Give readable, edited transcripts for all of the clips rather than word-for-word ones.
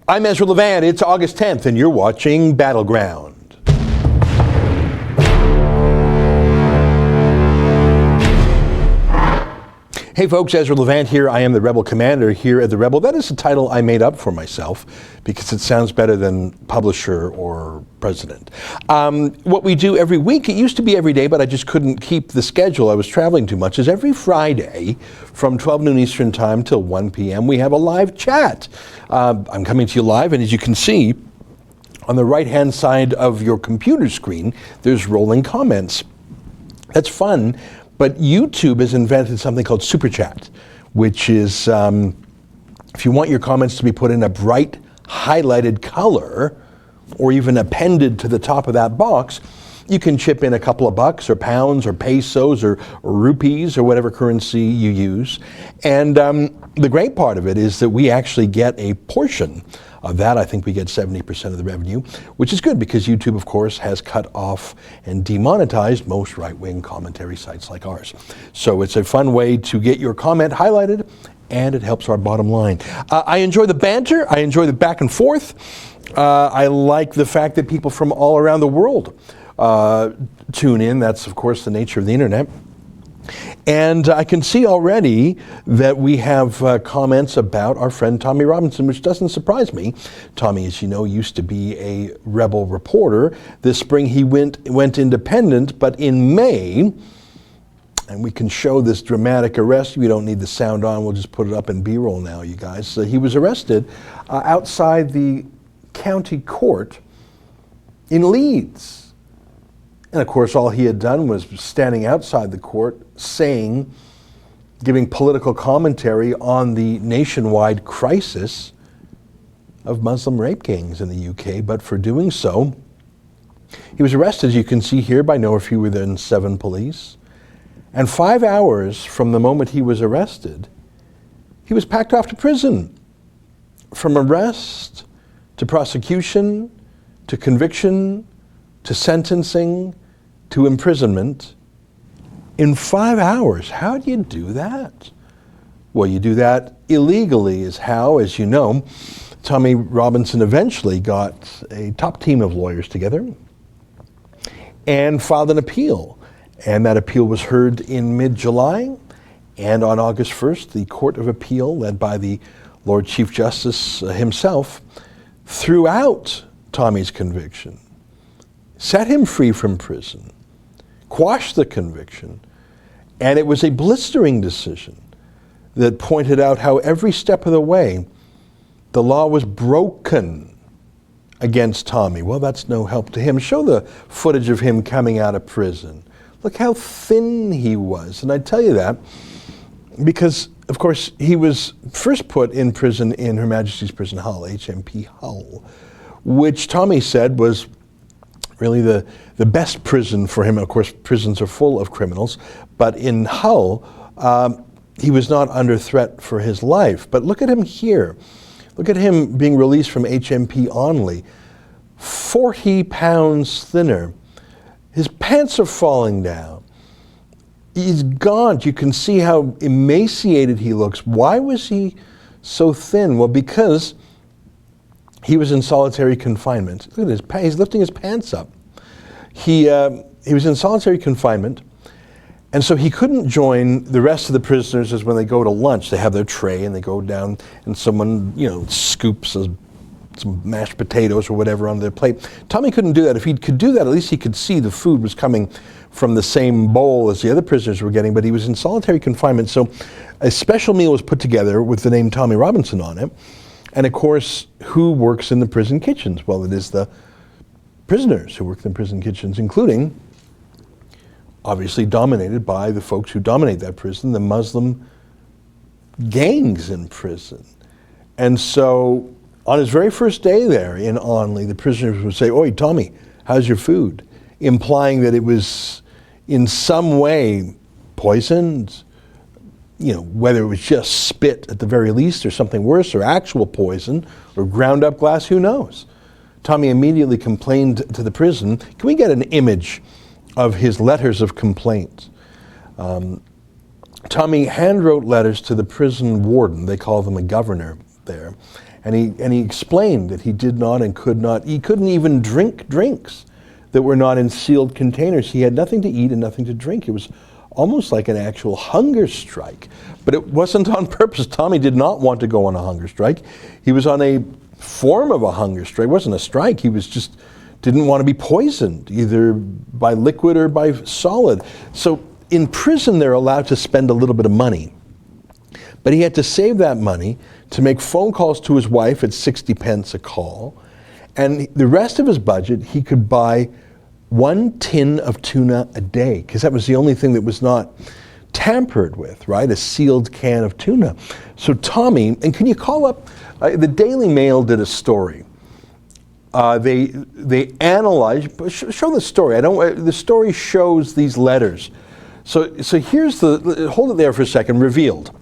I'm Ezra Levant. It's August 10th, and you're watching Battleground. Hey folks, Ezra Levant here. I am the Rebel Commander here at The Rebel. That is a title I made up for myself because it sounds better than publisher or president. What we do every week, it used to be every day, but I just couldn't keep the schedule. I was traveling too much, is every Friday from 12 noon Eastern Time till 1 p.m. we have a live chat. I'm coming to you live, and as you can see, on the right-hand side of your computer screen, there's rolling comments. That's fun. But YouTube has invented something called Super Chat, which is, if you want your comments to be put in a bright highlighted color, or even appended to the top of that box, you can chip in a couple of bucks or pounds or pesos or rupees or whatever currency you use. And the great part of it is that we actually get a portion of that. I think we get 70% of the revenue, which is good because YouTube, of course, has cut off and demonetized most right-wing commentary sites like ours. So it's a fun way to get your comment highlighted, and it helps our bottom line. I enjoy the banter. I enjoy the back and forth. I like the fact that people from all around the world tune in. That's, of course, the nature of the internet. And I can see already that we have comments about our friend Tommy Robinson, which doesn't surprise me. Tommy, as you know, used to be a Rebel reporter. This spring he went independent, but in May, and we can show this dramatic arrest. We don't need the sound on. We'll just put it up in B-roll now, you guys. He was arrested outside the county court in Leeds. And of course, all he had done was standing outside the court saying, giving political commentary on the nationwide crisis of Muslim rape gangs in the UK. But for doing so, he was arrested, as you can see here, by no fewer than 7 police. And 5 hours from the moment he was arrested, he was packed off to prison. From arrest to prosecution to conviction to sentencing, to imprisonment, in 5 hours. How do you do that? Well, you do that illegally is how, as you know, Tommy Robinson eventually got a top team of lawyers together and filed an appeal. And that appeal was heard in mid-July. And on August 1st, the Court of Appeal, led by the Lord Chief Justice himself, threw out Tommy's conviction, set him free from prison, quashed the conviction, and it was a blistering decision that pointed out how every step of the way the law was broken against Tommy. Well, that's no help to him. Show the footage of him coming out of prison. Look how thin he was. And I tell you that because, of course, he was first put in prison in Her Majesty's Prison Hull, HMP Hull, which Tommy said was really the best prison for him. Of course, prisons are full of criminals, but in Hull, he was not under threat for his life. But look at him here. Look at him being released from HMP Onley, 40 pounds thinner. His pants are falling down. He's gaunt. You can see how emaciated he looks. Why was he so thin? Well, because he was in solitary confinement. Look at his pants. He's lifting his pants up. He was in solitary confinement, and so he couldn't join the rest of the prisoners as when they go to lunch. They have their tray, and they go down, and someone, scoops some mashed potatoes or whatever on their plate. Tommy couldn't do that. If he could do that, at least he could see the food was coming from the same bowl as the other prisoners were getting, but he was in solitary confinement, so a special meal was put together with the name Tommy Robinson on it. And of course, who works in the prison kitchens? Well, it is the prisoners who work in the prison kitchens, including, obviously dominated by the folks who dominate that prison, the Muslim gangs in prison. And so, on his very first day there in Onley, the prisoners would say, "Oi, Tommy, how's your food?" Implying that it was in some way poisoned, whether it was just spit at the very least or something worse or actual poison or ground up glass, who knows? Tommy immediately complained to the prison. Can we get an image of his letters of complaint? Tommy handwrote letters to the prison warden. They call them a governor there. And he explained that he did not and could not, he couldn't even drink drinks that were not in sealed containers. He had nothing to eat and nothing to drink. It was almost like an actual hunger strike. But it wasn't on purpose. Tommy did not want to go on a hunger strike. He was on a form of a hunger strike. It wasn't a strike. He was just didn't want to be poisoned, either by liquid or by solid. So in prison, they're allowed to spend a little bit of money. But he had to save that money to make phone calls to his wife at 60 pence a call. And the rest of his budget, he could buy 1 tin of tuna a day, because that was the only thing that was not tampered with, right? A sealed can of tuna. So Tommy, and can you call up, the Daily Mail did a story. They analyzed, show the story. The story shows these letters. So here's hold it there for a second, revealed.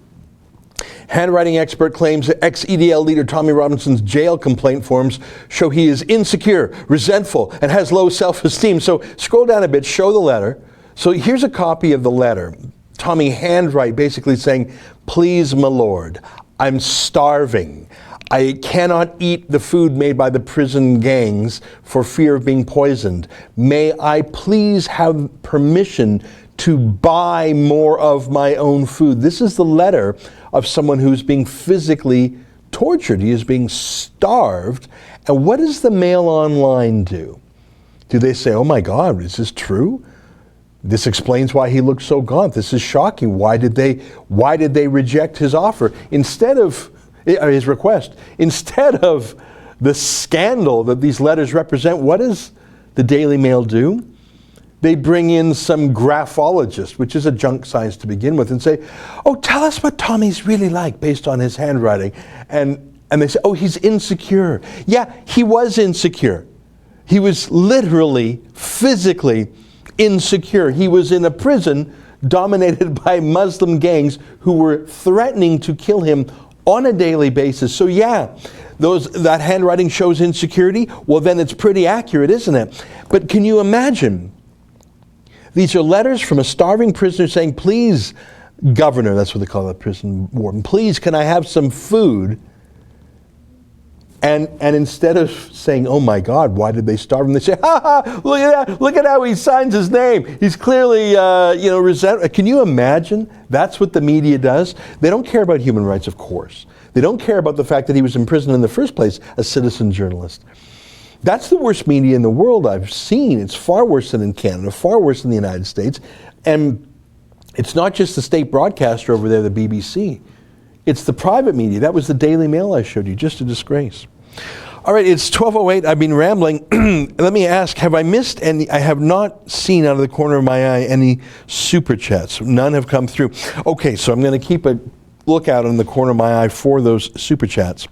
Handwriting expert claims that ex-EDL leader Tommy Robinson's jail complaint forms show he is insecure, resentful, and has low self-esteem. So scroll down a bit, show the letter. So here's a copy of the letter. Tommy handwrite basically saying, "Please, my lord, I'm starving. I cannot eat the food made by the prison gangs for fear of being poisoned. May I please have permission to buy more of my own food?" This is the letter of someone who's being physically tortured. He is being starved. And what does the Mail Online do? Do they say, "Oh my God, is this true? This explains why he looks so gaunt. This is shocking. Why did they reject his offer?" Instead of his request, instead of the scandal that these letters represent, what does the Daily Mail do? They bring in some graphologist, which is a junk science to begin with, and say, "Oh, tell us what Tommy's really like based on his handwriting." And they say, "Oh, he's insecure." Yeah, he was insecure. He was literally, physically insecure. He was in a prison dominated by Muslim gangs who were threatening to kill him on a daily basis. So yeah, that handwriting shows insecurity. Well, then it's pretty accurate, isn't it? But can you imagine? These are letters from a starving prisoner saying, "Please, governor," that's what they call the prison warden, "please, can I have some food?" And instead of saying, "Oh my God, why did they starve him?" they say, "Ha ha, look at that, look at how he signs his name. He's clearly, resentful." Can you imagine? That's what the media does. They don't care about human rights, of course. They don't care about the fact that he was in prison in the first place, a citizen journalist. That's the worst media in the world I've seen. It's far worse than in Canada, far worse than the United States. And it's not just the state broadcaster over there, the BBC. It's the private media. That was the Daily Mail I showed you. Just a disgrace. All right, it's 12:08. I've been rambling. Let me ask, have I missed any? I have not seen out of the corner of my eye any super chats. None have come through. Okay, so I'm going to keep a lookout in the corner of my eye for those super chats.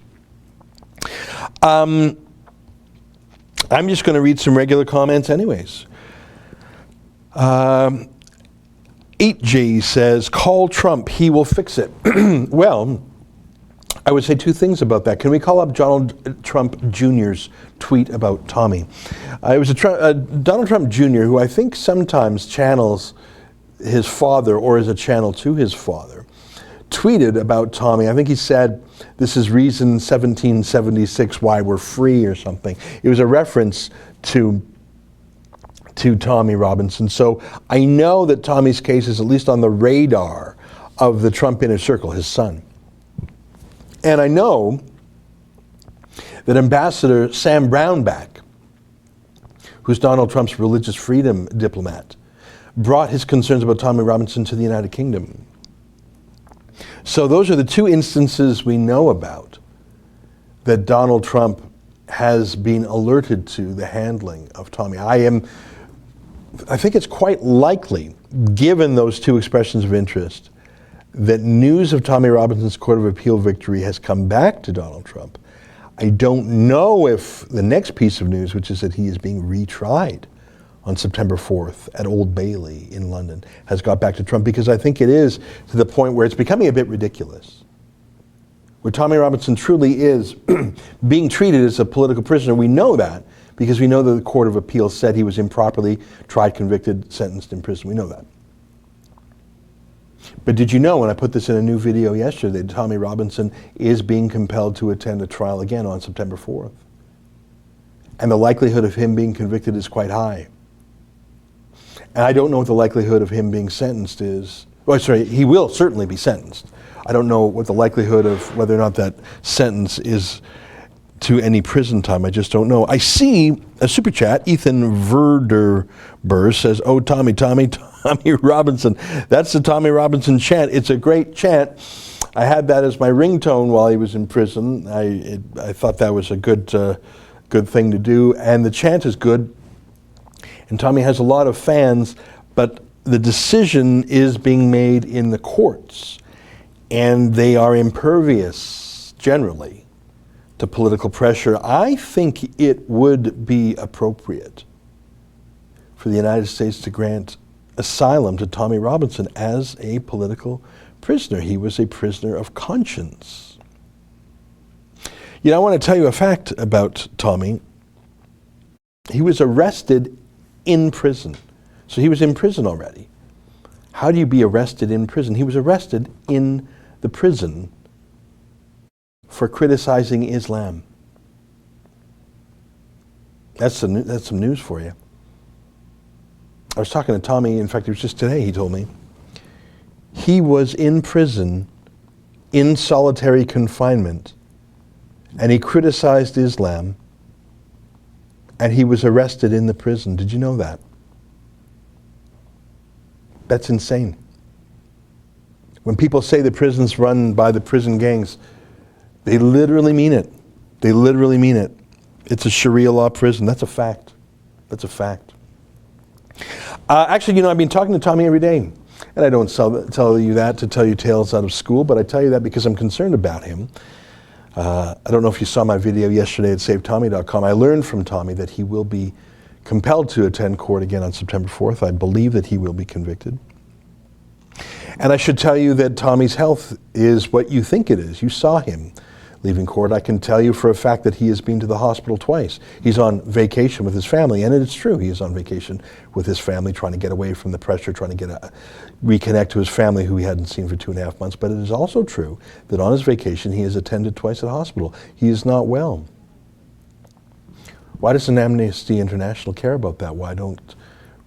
I'm just going to read some regular comments anyways. 8G says, "Call Trump, he will fix it." Well, I would say two things about that. Can we call up Donald Trump Jr.'s tweet about Tommy? It was Donald Trump Jr., who I think sometimes channels his father or is a channel to his father, tweeted about Tommy. I think he said, "This is reason 1776 why we're free," or something. It was a reference to Tommy Robinson. So I know that Tommy's case is at least on the radar of the Trump inner circle, his son. And I know that Ambassador Sam Brownback, who's Donald Trump's religious freedom diplomat, brought his concerns about Tommy Robinson to the United Kingdom. So those are the two instances we know about that Donald Trump has been alerted to the handling of Tommy. I think it's quite likely, given those two expressions of interest, that news of Tommy Robinson's Court of Appeal victory has come back to Donald Trump. I don't know if the next piece of news, which is that he is being retried on September 4th at Old Bailey in London, has got back to Trump, because I think it is to the point where it's becoming a bit ridiculous, where Tommy Robinson truly is being treated as a political prisoner. We know that because we know that the Court of Appeal said he was improperly tried, convicted, sentenced, in prison. We know that. But did you know, when I put this in a new video yesterday, that Tommy Robinson is being compelled to attend a trial again on September 4th? And the likelihood of him being convicted is quite high. And I don't know what the likelihood of him being sentenced is. Oh, sorry, he will certainly be sentenced. I don't know what the likelihood of whether or not that sentence is to any prison time. I just don't know. I see a super chat. Ethan Verderber says, "Oh, Tommy Robinson." That's the Tommy Robinson chant. It's a great chant. I had that as my ringtone while he was in prison. I thought that was a good thing to do. And the chant is good. And Tommy has a lot of fans, but the decision is being made in the courts. And they are impervious, generally, to political pressure. I think it would be appropriate for the United States to grant asylum to Tommy Robinson as a political prisoner. He was a prisoner of conscience. You know, I want to tell you a fact about Tommy. He was arrested in prison. So he was in prison already. How do you be arrested in prison? He was arrested in the prison for criticizing Islam. That's some news for you. I was talking to Tommy, in fact it was just today, he told me. He was in prison, in solitary confinement, and he criticized Islam, and he was arrested in the prison. Did you know that? That's insane. When people say the prison's run by the prison gangs, they literally mean it. They literally mean it. It's a Sharia law prison. That's a fact. That's a fact. Actually, you know, I've been talking to Tommy every day. And I don't tell you that to tell you tales out of school, but I tell you that because I'm concerned about him. I don't know if you saw my video yesterday at SaveTommy.com. I learned from Tommy that he will be compelled to attend court again on September 4th. I believe that he will be convicted. And I should tell you that Tommy's health is what you think it is. You saw him leaving court. I can tell you for a fact that he has been to the hospital twice. He's on vacation with his family, and it's true. He is on vacation with his family, trying to get away from the pressure, trying to reconnect to his family who he hadn't seen for 2.5 months. But it is also true that on his vacation, he has attended twice at the hospital. He is not well. Why doesn't Amnesty International care about that? Why don't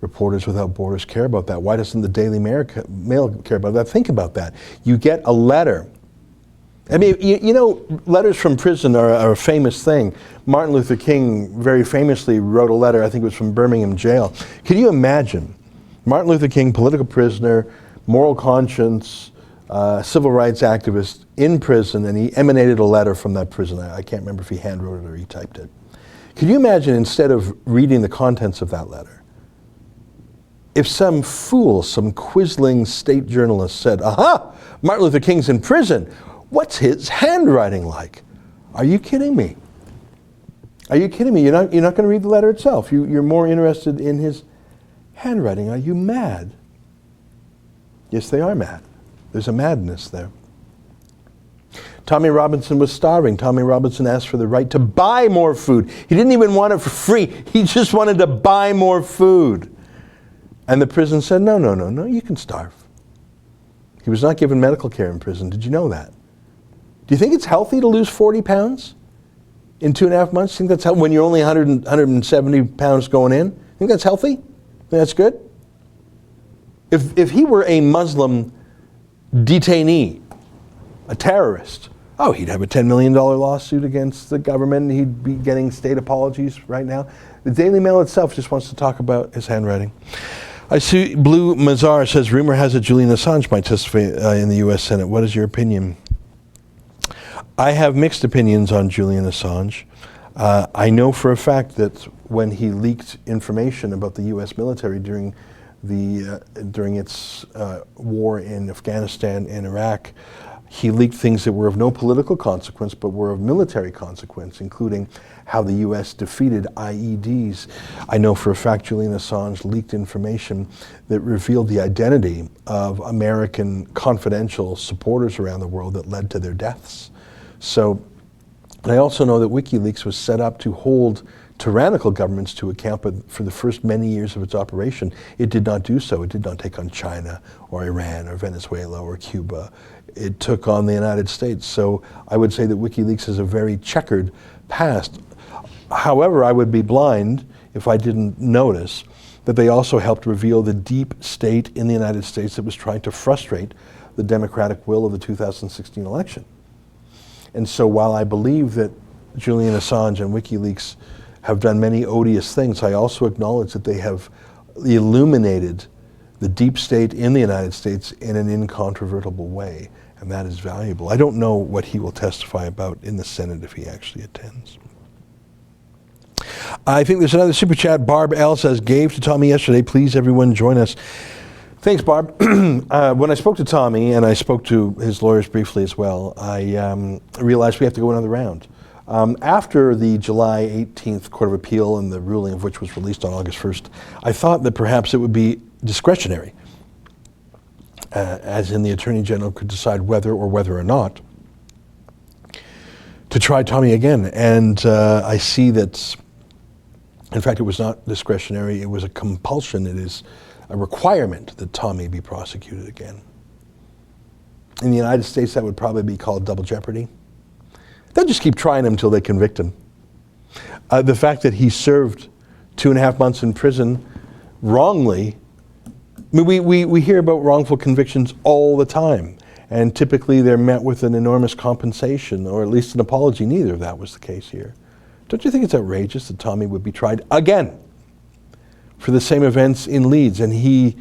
Reporters Without Borders care about that? Why doesn't the Daily Mail care about that? Think about that. You get a letter. I mean, you know, letters from prison are a famous thing. Martin Luther King very famously wrote a letter, I think it was from Birmingham jail. Can you imagine Martin Luther King, political prisoner, moral conscience, civil rights activist in prison, and he emanated a letter from that prison. I can't remember if he handwrote it or he typed it. Can you imagine, instead of reading the contents of that letter, if some fool, some quisling state journalist said, "Aha, Martin Luther King's in prison. What's his handwriting like?" Are you kidding me? Are you kidding me? You're not going to read the letter itself. You're more interested in his handwriting. Are you mad? Yes, they are mad. There's a madness there. Tommy Robinson was starving. Tommy Robinson asked for the right to buy more food. He didn't even want it for free. He just wanted to buy more food. And the prison said, no, you can starve. He was not given medical care in prison. Did you know that? Do you think it's healthy to lose 40 pounds in 2.5 months? Think that's when you're only 170 pounds going in? Think that's healthy? Think that's good? If he were a Muslim detainee, a terrorist, he'd have a $10 million lawsuit against the government. He'd be getting state apologies right now. The Daily Mail itself just wants to talk about his handwriting. I see Blue Mazar says, rumor has it Julian Assange might testify in the U.S. Senate. What is your opinion? I have mixed opinions on Julian Assange. I know for a fact that when he leaked information about the U.S. military during its war in Afghanistan and Iraq, he leaked things that were of no political consequence but were of military consequence, including how the U.S. defeated IEDs. I know for a fact Julian Assange leaked information that revealed the identity of American confidential supporters around the world that led to their deaths. So, and I also know that WikiLeaks was set up to hold tyrannical governments to account, but for the first many years of its operation, it did not do so. It did not take on China or Iran or Venezuela or Cuba. It took on the United States. So I would say that WikiLeaks has a very checkered past. However, I would be blind if I didn't notice that they also helped reveal the deep state in the United States that was trying to frustrate the democratic will of the 2016 election. And so while I believe that Julian Assange and WikiLeaks have done many odious things, I also acknowledge that they have illuminated the deep state in the United States in an incontrovertible way, and that is valuable. I don't know what he will testify about in the Senate if he actually attends. I think there's another super chat. Barb L says, gave to Tommy yesterday. Please, everyone, join us. Thanks, Barb. When I spoke to Tommy, and I spoke to his lawyers briefly as well, I realized we have to go another round. After the July 18th Court of Appeal and the ruling of which was released on August 1st, I thought that perhaps it would be discretionary, as in the Attorney General could decide whether or not to try Tommy again. And I see that, in fact, it was not discretionary, it was a compulsion. It is a requirement that Tommy be prosecuted again. In the United States, that would probably be called double jeopardy. They'll just keep trying him until they convict him. The fact that he served 2.5 months in prison wrongly, I mean, we hear about wrongful convictions all the time, and typically they're met with an enormous compensation, or at least an apology. Neither of that was the case here. Don't you think it's outrageous that Tommy would be tried again for the same events in Leeds, and he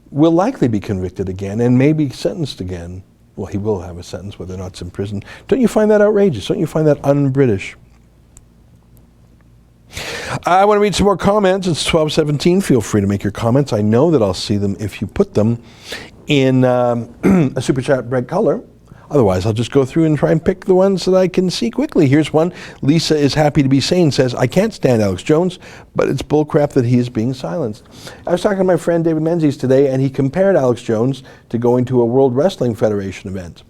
will likely be convicted again and maybe sentenced again? Well, he will have a sentence whether or not it's in prison. Don't you find that outrageous? Don't you find that un-British? I want to read some more comments. It's 12:17. Feel free to make your comments. I know that I'll see them if you put them in a super chat bright color. Otherwise, I'll just go through and try and pick the ones that I can see quickly. Here's one. Lisa is happy to be sane, says, I can't stand Alex Jones, but it's bullcrap that he is being silenced. I was talking to my friend David Menzies today, and he compared Alex Jones to going to a World Wrestling Federation event.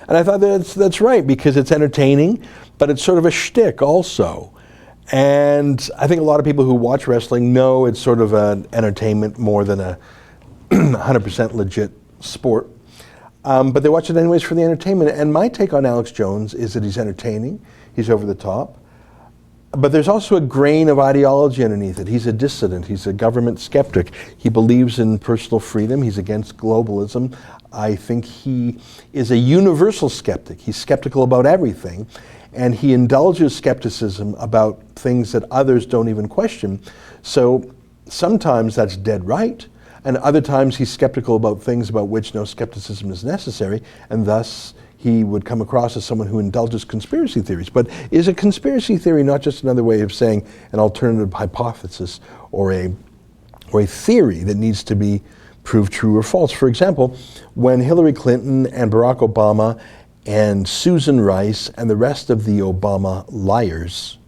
And I thought that's right, because it's entertaining, but it's sort of a shtick also. And I think a lot of people who watch wrestling know it's sort of an entertainment more than a 100% legit sport. But they watch it anyways for the entertainment. And my take on Alex Jones is that he's entertaining, he's over the top, but there's also a grain of ideology underneath it. He's a dissident, he's a government skeptic. He believes in personal freedom, he's against globalism. I think he is a universal skeptic. He's skeptical about everything, and he indulges skepticism about things that others don't even question. So sometimes that's dead right, and other times he's skeptical about things about which no skepticism is necessary, and thus he would come across as someone who indulges conspiracy theories. But is a conspiracy theory not just another way of saying an alternative hypothesis or a theory that needs to be proved true or false? For example, when Hillary Clinton and Barack Obama and Susan Rice and the rest of the Obama liars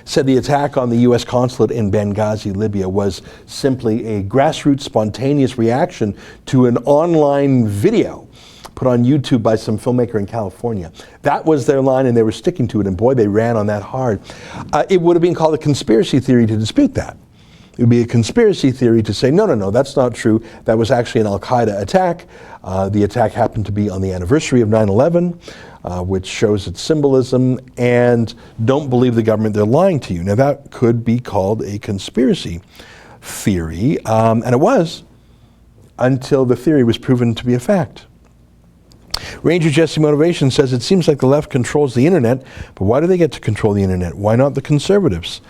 said the attack on the U.S. consulate in Benghazi, Libya, was simply a grassroots, spontaneous reaction to an online video put on YouTube by some filmmaker in California. That was their line, and they were sticking to it, and boy, they ran on that hard. It would have been called a conspiracy theory to dispute that. It would be a conspiracy theory to say, no, that's not true. That was actually an al-Qaeda attack. The attack happened to be on the anniversary of 9/11, which shows its symbolism, and don't believe the government, they're lying to you. Now that could be called a conspiracy theory, and it was, until the theory was proven to be a fact. Ranger Jesse Motivation says, it seems like the left controls the internet, but why do they get to control the internet? Why not the conservatives?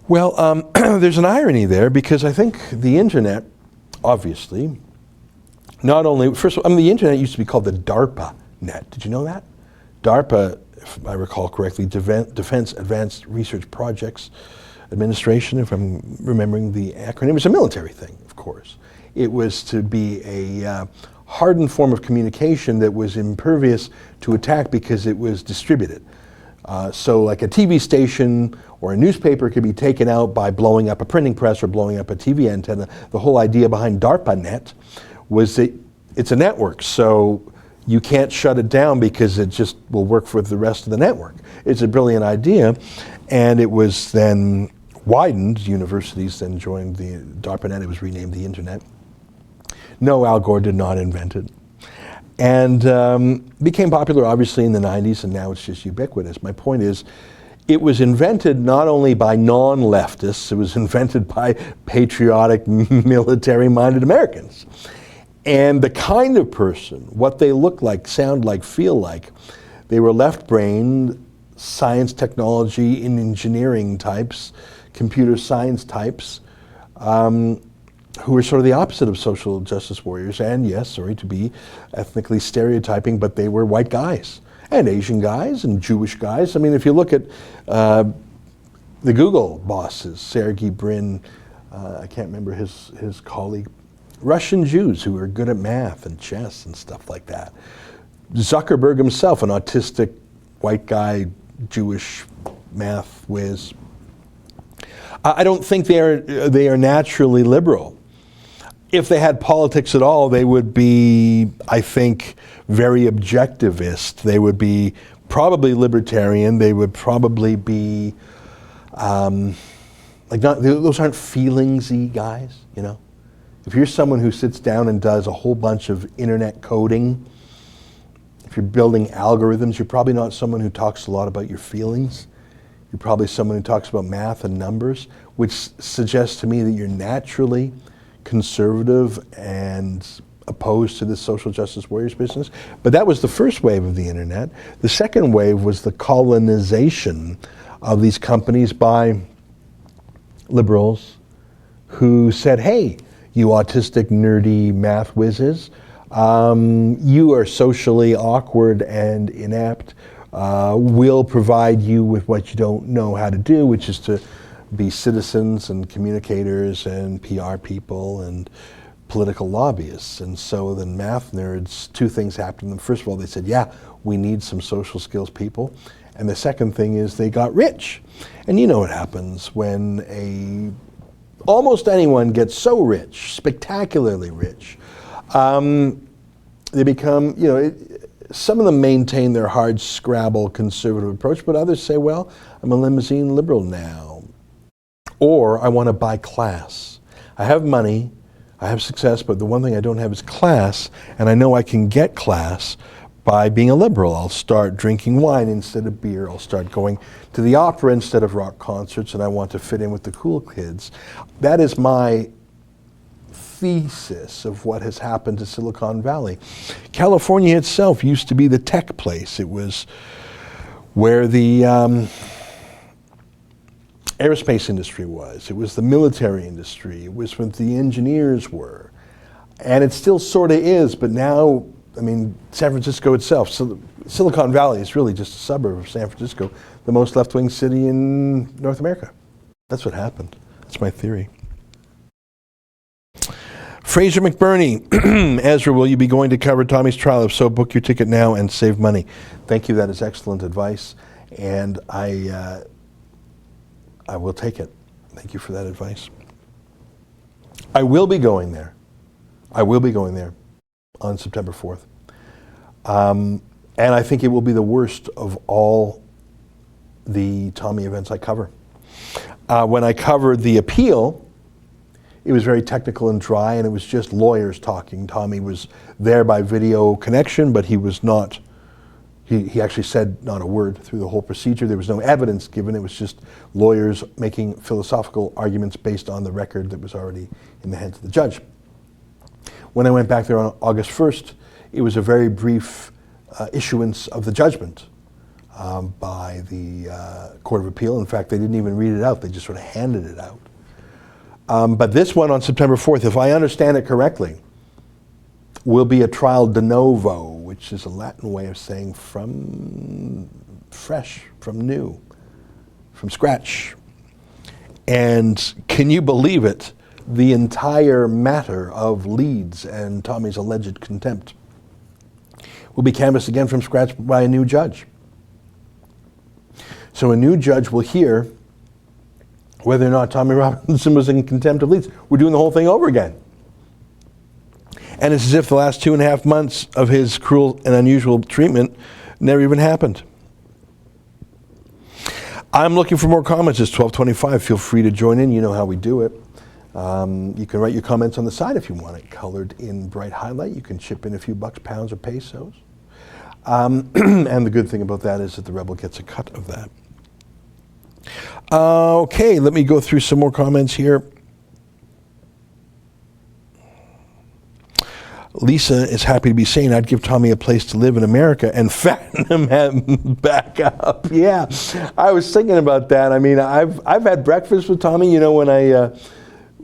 Well, there's an irony there, because I think the internet, obviously, not only, first of all, the internet used to be called the DARPA net. Did you know that? DARPA, if I recall correctly, Defense Advanced Research Projects Administration, if I'm remembering the acronym. It's a military thing, of course. It was to be a hardened form of communication that was impervious to attack because it was distributed. So like a TV station or a newspaper could be taken out by blowing up a printing press or blowing up a TV antenna. The whole idea behind DARPANet was that it's a network. So you can't shut it down because it just will work for the rest of the network. It's a brilliant idea, and it was then widened. Universities then joined the DARPANET. It was renamed the Internet. No, Al Gore did not invent it. And became popular, obviously, in the 90s, and now it's just ubiquitous. My point is, it was invented not only by non-leftists, it was invented by patriotic, military-minded Americans. And the kind of person, what they look like, sound like, feel like, they were left-brained, science, technology, and engineering types, computer science types, who were sort of the opposite of social justice warriors. And yes, sorry to be ethnically stereotyping, but they were white guys, and Asian guys, and Jewish guys. I mean, if you look at the Google bosses, Sergey Brin, I can't remember his colleague, Russian Jews who were good at math and chess and stuff like that. Zuckerberg himself, an autistic white guy, Jewish math whiz. I don't think they are naturally liberal. If they had politics at all, they would be, I think, very objectivist. They would be probably libertarian. They would probably be those aren't feelingsy guys, you know. If you're someone who sits down and does a whole bunch of internet coding, if you're building algorithms, you're probably not someone who talks a lot about your feelings. You're probably someone who talks about math and numbers, which suggests to me that you're naturally conservative and opposed to the social justice warriors business. But that was the first wave of the internet. The second wave was the colonization of these companies by liberals who said, hey, you autistic, nerdy math whizzes, you are socially awkward and inept. We'll provide you with what you don't know how to do, which is to be citizens and communicators and PR people and political lobbyists. And so the math nerds, two things happened to them. First of all, they said, yeah, we need some social skills people. And the second thing is they got rich. And you know what happens when almost anyone gets so rich, spectacularly rich. They become, some of them maintain their hard scrabble conservative approach, but others say, well, I'm a limousine liberal now. Or I want to buy class. I have money, I have success, but the one thing I don't have is class, and I know I can get class by being a liberal. I'll start drinking wine instead of beer. I'll start going to the opera instead of rock concerts, and I want to fit in with the cool kids. That is my thesis of what has happened to Silicon Valley. California itself used to be the tech place. It was where the aerospace industry was. It was the military industry. It was what the engineers were. And it still sort of is, but now, San Francisco itself, Silicon Valley is really just a suburb of San Francisco, the most left-wing city in North America. That's what happened. That's my theory. Fraser McBurney, Ezra, will you be going to cover Tommy's trial? If so, book your ticket now and save money. Thank you. That is excellent advice, and I will take it. Thank you for that advice. I will be going there. On September 4th. And I think it will be the worst of all the Tommy events I cover. When I covered the appeal, it was very technical and dry, and it was just lawyers talking. Tommy was there by video connection, but he was not, he actually said not a word through the whole procedure. There was no evidence given. It was just lawyers making philosophical arguments based on the record that was already in the hands of the judge. When I went back there on August 1st, it was a very brief issuance of the judgment by the Court of Appeal. In fact, they didn't even read it out. They just sort of handed it out. But this one on September 4th, if I understand it correctly, will be a trial de novo, which is a Latin way of saying from fresh, from new, from scratch. And can you believe it? The entire matter of Leeds and Tommy's alleged contempt will be canvassed again from scratch by a new judge. So a new judge will hear whether or not Tommy Robinson was in contempt of Leeds. We're doing the whole thing over again. And it's as if the last 2.5 months of his cruel and unusual treatment never even happened. I'm looking for more comments. It's 12:25. Feel free to join in. You know how we do it. You can write your comments on the side if you want it colored in bright highlight. You can chip in a few bucks, pounds, or pesos. And the good thing about that is that the Rebel gets a cut of that. Okay, let me go through some more comments here. Lisa is happy to be saying, I'd give Tommy a place to live in America and fatten him back up. Yeah, I was thinking about that. I mean, I've had breakfast with Tommy. You know,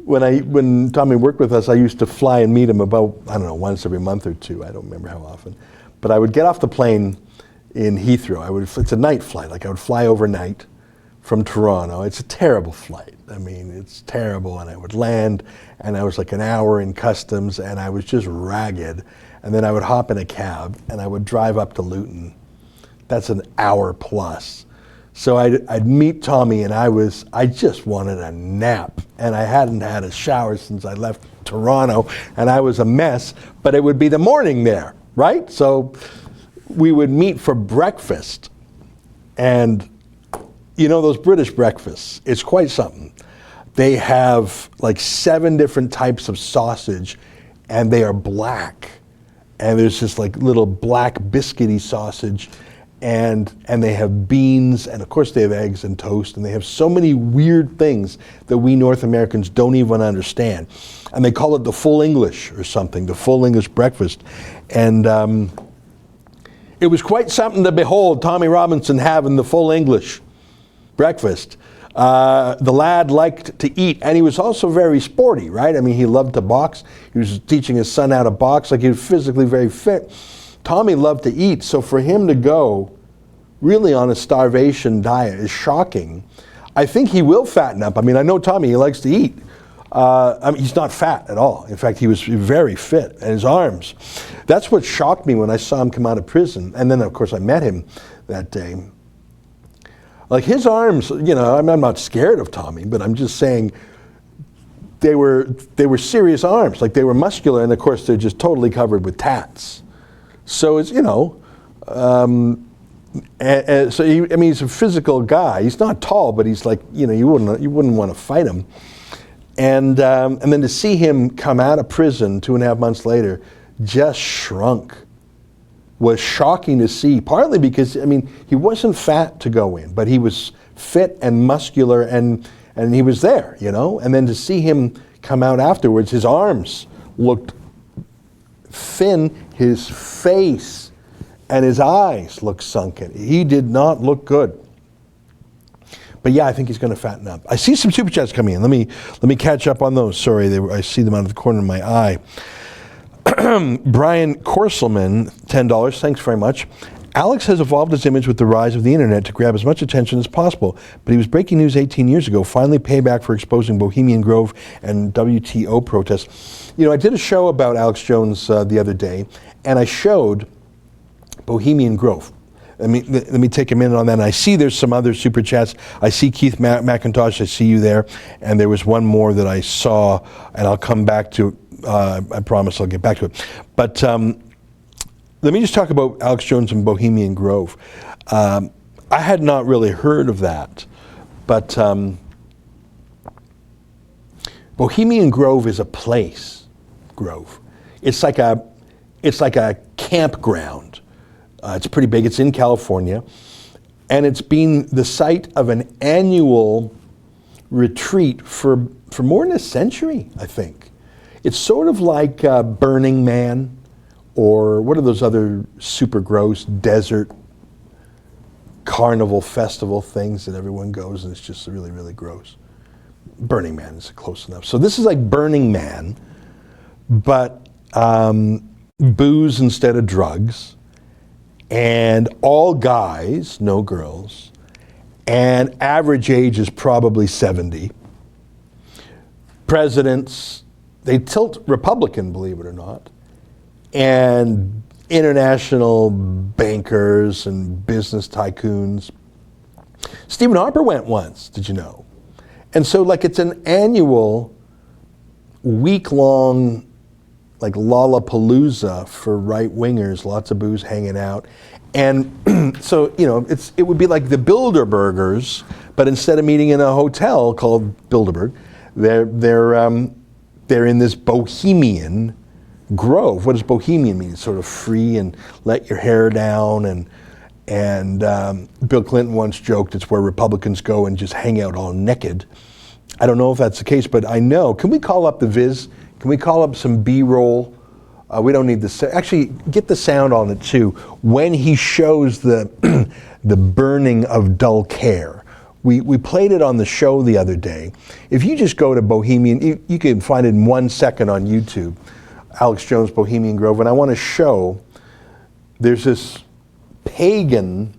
when Tommy worked with us, I used to fly and meet him about, I don't know, once every month or two. I don't remember how often. But I would get off the plane in Heathrow. It's a night flight. Like I would fly overnight from Toronto. It's a terrible flight. I mean, it's terrible. And I would land, and I was like an hour in customs, and I was just ragged. And then I would hop in a cab, and I would drive up to Luton. That's an hour plus. So I'd meet Tommy, and I just wanted a nap. And I hadn't had a shower since I left Toronto, and I was a mess. But it would be the morning there, right? So we would meet for breakfast, and you know those British breakfasts, it's quite something. They have like 7 different types of sausage, and they are black. And there's this like little black biscuity sausage, and they have beans, and of course they have eggs and toast, and they have so many weird things that we North Americans don't even understand. And they call it the full English or something, the full English breakfast. And it was quite something to behold Tommy Robinson having the full English breakfast. The lad liked to eat, and he was also very sporty, right? I mean, he loved to box. He was teaching his son how to box. Like, he was physically very fit. Tommy loved to eat, so for him to go really on a starvation diet is shocking. I think he will fatten up. I mean, I know Tommy, he likes to eat. I mean, he's not fat at all. In fact, he was very fit, and his arms. That's what shocked me when I saw him come out of prison. And then, of course, I met him that day. Like, his arms, you know, I'm not scared of Tommy, but I'm just saying they were serious arms. Like, they were muscular, and of course, they're just totally covered with tats. So it's, you know, so he's a physical guy. He's not tall, but he's like, you know, you wouldn't want to fight him. And then to see him come out of prison 2.5 months later, just shrunk, was shocking to see. Partly because, I mean, he wasn't fat to go in, but he was fit and muscular, and he was there, you know. And then to see him come out afterwards, his arms looked thin, his face and his eyes looked sunken. He did not look good. But yeah, I think he's going to fatten up. I see some super chats coming in. Let me catch up on those. Sorry, I see them out of the corner of my eye. Brian Corselman, $10. Thanks very much. Alex has evolved his image with the rise of the internet to grab as much attention as possible, but he was breaking news 18 years ago, finally payback for exposing Bohemian Grove and WTO protests. You know, I did a show about Alex Jones the other day, and I showed Bohemian Grove. Let me take a minute on that. And I see there's some other super chats. I see Keith McIntosh. I see you there. And there was one more that I saw, and I'll come back to it. I promise I'll get back to it. But let me just talk about Alex Jones and Bohemian Grove. I had not really heard of that, but Bohemian Grove is a place. Grove. It's like a campground. It's pretty big. It's in California, and it's been the site of an annual retreat for more than a century, I think. It's sort of like Burning Man, or what are those other super gross desert carnival festival things that everyone goes and it's just really, really gross. Burning Man is close enough. So this is like Burning Man, but booze instead of drugs, and all guys, no girls, and average age is probably 70. Presidents, they tilt Republican, believe it or not, and international bankers and business tycoons. Stephen Harper went once, did you know? And so, like, it's an annual week-long like Lollapalooza for right-wingers, lots of booze hanging out. And so, you know, it would be like the Bilderbergers, but instead of meeting in a hotel called Bilderberg, they're in this Bohemian Grove. What does Bohemian mean? It's sort of free and let your hair down. And Bill Clinton once joked it's where Republicans go and just hang out all naked. I don't know if that's the case, but I know. Can we call up the Viz? Can we call up some B-roll? We don't need this. Actually, get the sound on it too. When he shows the the burning of Dulcaire. We played it on the show the other day. If you just go to Bohemian, you can find it in 1 second on YouTube. Alex Jones, Bohemian Grove. And I want to show there's this pagan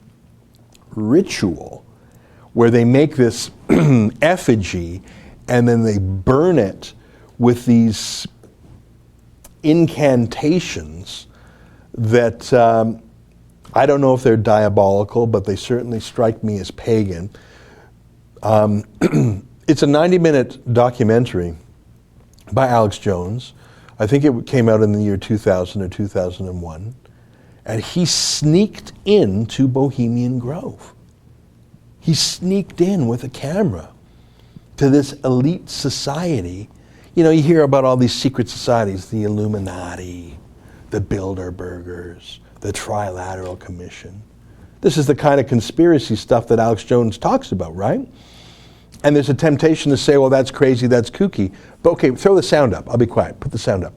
ritual where they make this effigy and then they burn it with these incantations that I don't know if they're diabolical, but they certainly strike me as pagan. It's a 90-minute documentary by Alex Jones. I think it came out in the year 2000 or 2001. And he sneaked into Bohemian Grove. He sneaked in with a camera to this elite society. You know, you hear about all these secret societies, the Illuminati, the Bilderbergers, the Trilateral Commission. This is the kind of conspiracy stuff that Alex Jones talks about, right? And there's a temptation to say, well, that's crazy, that's kooky. But okay, throw the sound up. I'll be quiet. Put the sound up.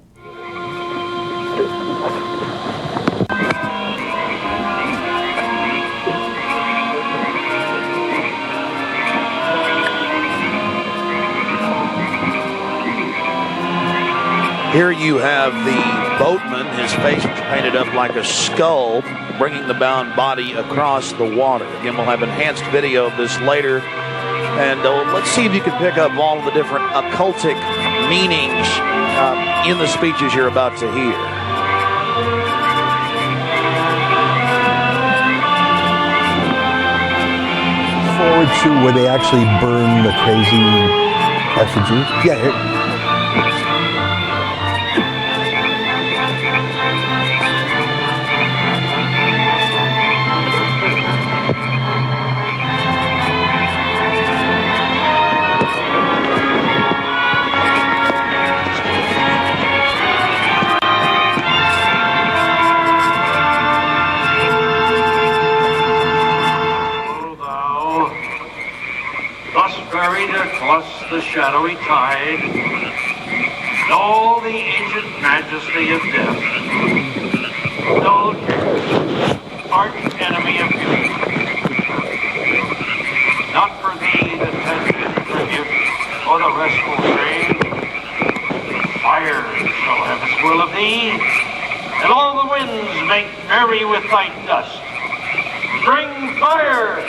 Here you have the boatman, his face painted up like a skull, bringing the bound body across the water. Again, we'll have enhanced video of this later. And let's see if you can pick up all of the different occultic meanings in the speeches you're about to hear. Forward to where they actually burn the crazy effigy. Yeah, here. Across the shadowy tide, and all the ancient majesty of death, no arch enemy of beauty, not for thee the tender tribute or the restful shade. Fire shall have its will of thee, and all the winds make merry with thy dust. Bring fire!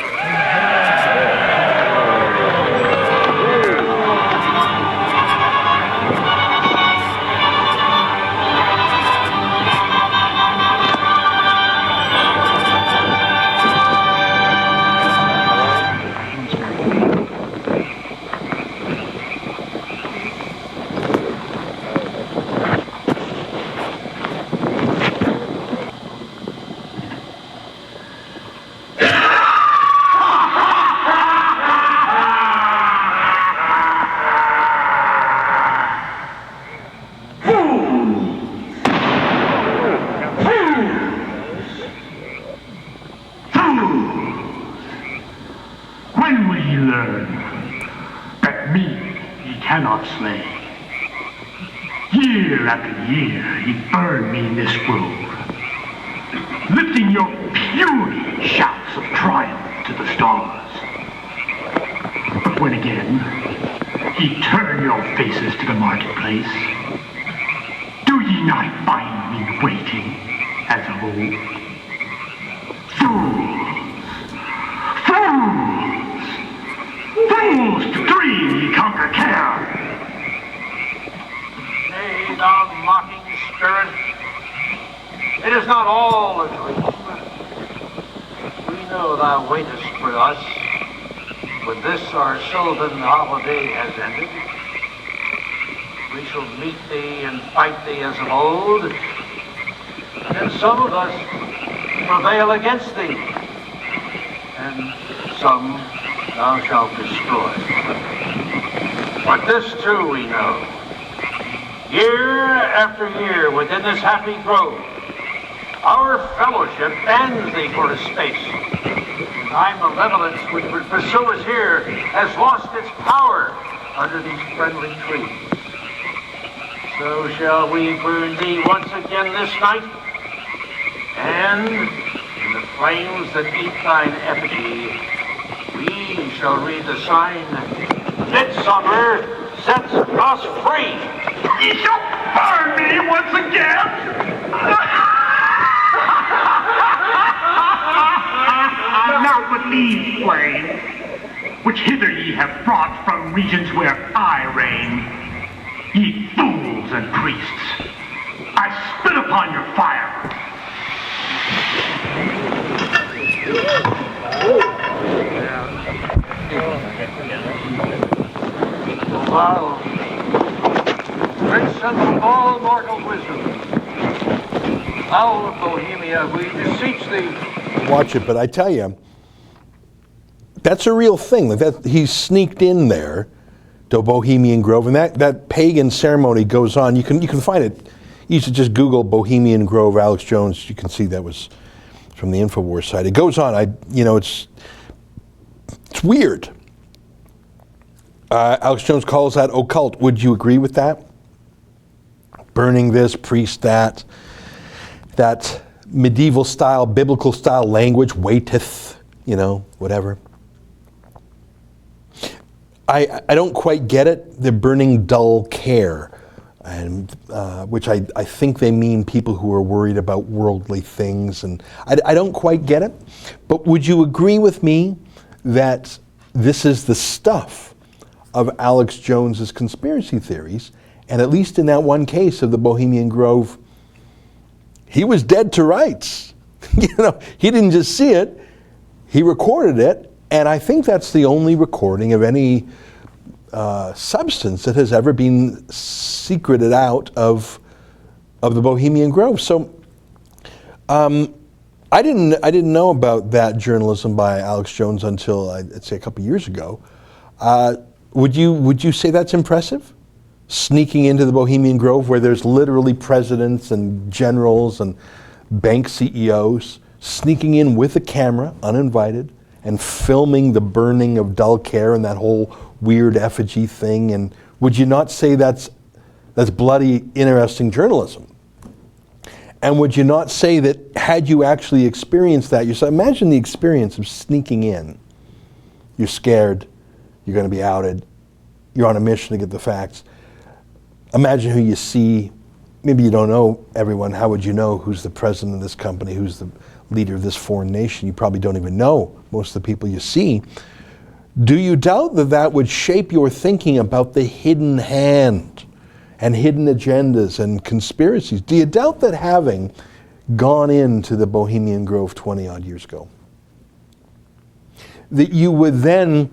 Year after year, ye burn me in this grove, lifting your puny shouts of triumph to the stars. But when again, ye turn your faces to the marketplace, do ye not find me waiting as of old? Fools to dream ye conquer care! Thou mocking spirit, it is not all a dream. We know thou waitest for us when this our sylvan holiday has ended. we shall meet thee and fight thee as of old. And some of us prevail against thee, and some thou shalt destroy. But this too we know. Year after year within this happy grove, our fellowship bans thee for a space. And thy malevolence which would pursue us here has lost its power under these friendly trees. So shall we burn thee once again this night, and in the flames that eat thine effigy, we shall read the sign, Midsummer sets us free. Ye shall burn me once again! Now with these flames, which hither ye have brought from regions where I reign, ye fools and priests, I spit upon your fire. Thou, Prince of all mortal wisdom, thou of Bohemia, we beseech thee. Watch it, but I tell you, that's a real thing. That he sneaked in there to Bohemian Grove, and that pagan ceremony goes on. You can find it. You should just Google Bohemian Grove, Alex Jones. You can see that was from the InfoWars site. It goes on. It's weird. Alex Jones calls that occult. Would you agree with that? Burning this, priest that medieval style, biblical style language, waiteth, whatever. I don't quite get it. They're burning dull care, and which I think they mean people who are worried about worldly things, and I don't quite get it. But would you agree with me that this is the stuff of Alex Jones's conspiracy theories, and at least in that one case of the Bohemian Grove, he was dead to rights. He didn't just see it, he recorded it. And I think that's the only recording of any substance that has ever been secreted out of the Bohemian Grove. So I didn't know about that journalism by Alex Jones until I'd say a couple years ago. Would you say that's impressive? Sneaking into the Bohemian Grove where there's literally presidents and generals and bank CEOs sneaking in with a camera, uninvited, and filming the burning of dull care and that whole weird effigy thing. And would you not say that's bloody interesting journalism? And would you not say that had you actually experienced that yourself, imagine the experience of sneaking in. You're scared, you're going to be outed, you're on a mission to get the facts. Imagine who you see. Maybe you don't know everyone. How would you know who's the president of this company, who's the leader of this foreign nation? You probably don't even know most of the people you see. Do you doubt that would shape your thinking about the hidden hand and hidden agendas and conspiracies? Do you doubt that having gone into the Bohemian Grove 20 odd years ago, that you would then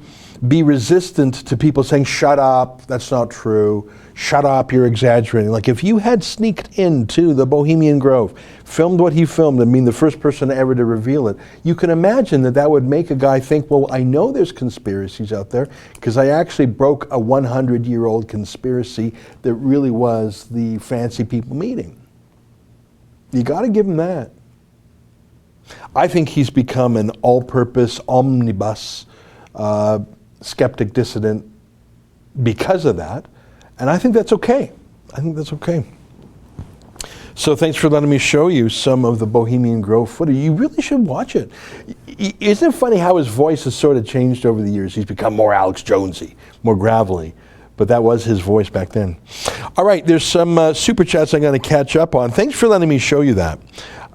be resistant to people saying, shut up, that's not true, shut up, you're exaggerating? Like if you had sneaked into the Bohemian Grove, filmed what he filmed, and been the first person ever to reveal it, you can imagine that would make a guy think, well, I know there's conspiracies out there because I actually broke a 100-year-old conspiracy that really was the fancy people meeting. You got to give him that. I think he's become an all-purpose omnibus skeptic dissident because of that, and I think that's okay. I think that's okay. So thanks for letting me show you some of the Bohemian Grove footage. You really should watch it. Isn't it funny how his voice has sort of changed over the years? He's become more Alex Jonesy, more gravelly, but that was his voice back then. All right, there's some super chats I'm going to catch up on. Thanks for letting me show you that.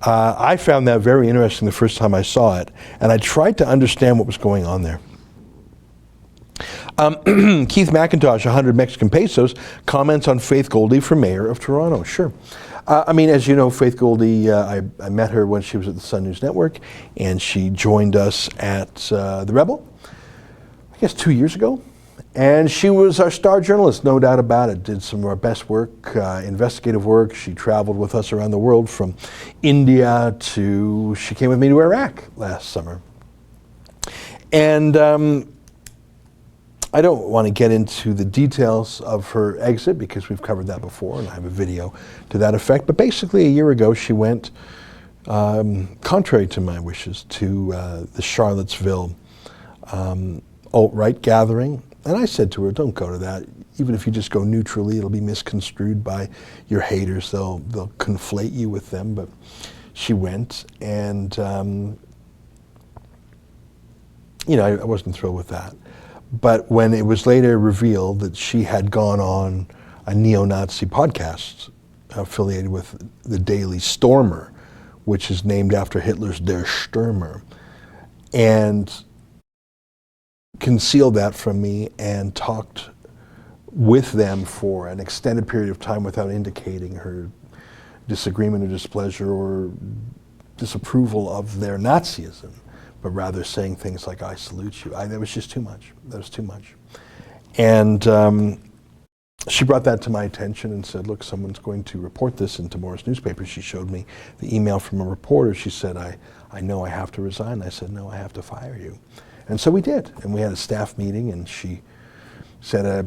I found that very interesting the first time I saw it, and I tried to understand what was going on there. Keith McIntosh, 100 Mexican pesos, comments on Faith Goldy for mayor of Toronto. Sure. As you know, Faith Goldy, I met her when she was at the Sun News Network, and she joined us at The Rebel, I guess 2 years ago. And she was our star journalist, no doubt about it. Did some of our best work, investigative work. She traveled with us around the world from India to, she came with me to Iraq last summer. And I don't want to get into the details of her exit because we've covered that before and I have a video to that effect. But basically a year ago she went, contrary to my wishes, to the Charlottesville alt-right gathering. And I said to her, don't go to that. Even if you just go neutrally, it'll be misconstrued by your haters. They'll conflate you with them. But she went, and you know, I wasn't thrilled with that. But when it was later revealed that she had gone on a neo-Nazi podcast affiliated with the Daily Stormer, which is named after Hitler's Der Stürmer, and concealed that from me and talked with them for an extended period of time without indicating her disagreement or displeasure or disapproval of their Nazism, but rather saying things like, I salute you. That was just too much. That was too much. And she brought that to my attention and said, look, someone's going to report this in tomorrow's newspaper. She showed me the email from a reporter. She said, I know I have to resign. I said, no, I have to fire you. And so we did, and we had a staff meeting, and she said a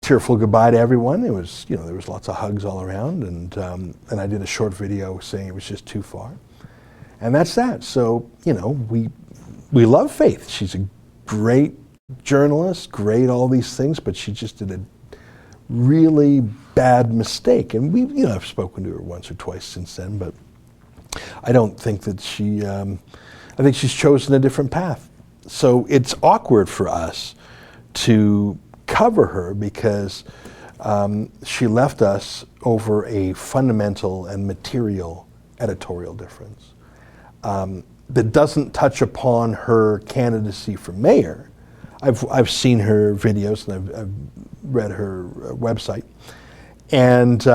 tearful goodbye to everyone. It was, you know, there was lots of hugs all around, and I did a short video saying it was just too far, and that's that. So, you know, we love Faith. She's a great journalist, great all these things, but she just did a really bad mistake, and I've spoken to her once or twice since then, but I don't think that she. I think she's chosen a different path. So it's awkward for us to cover her because she left us over a fundamental and material editorial difference that doesn't touch upon her candidacy for mayor. I've seen her videos and I've read her website, and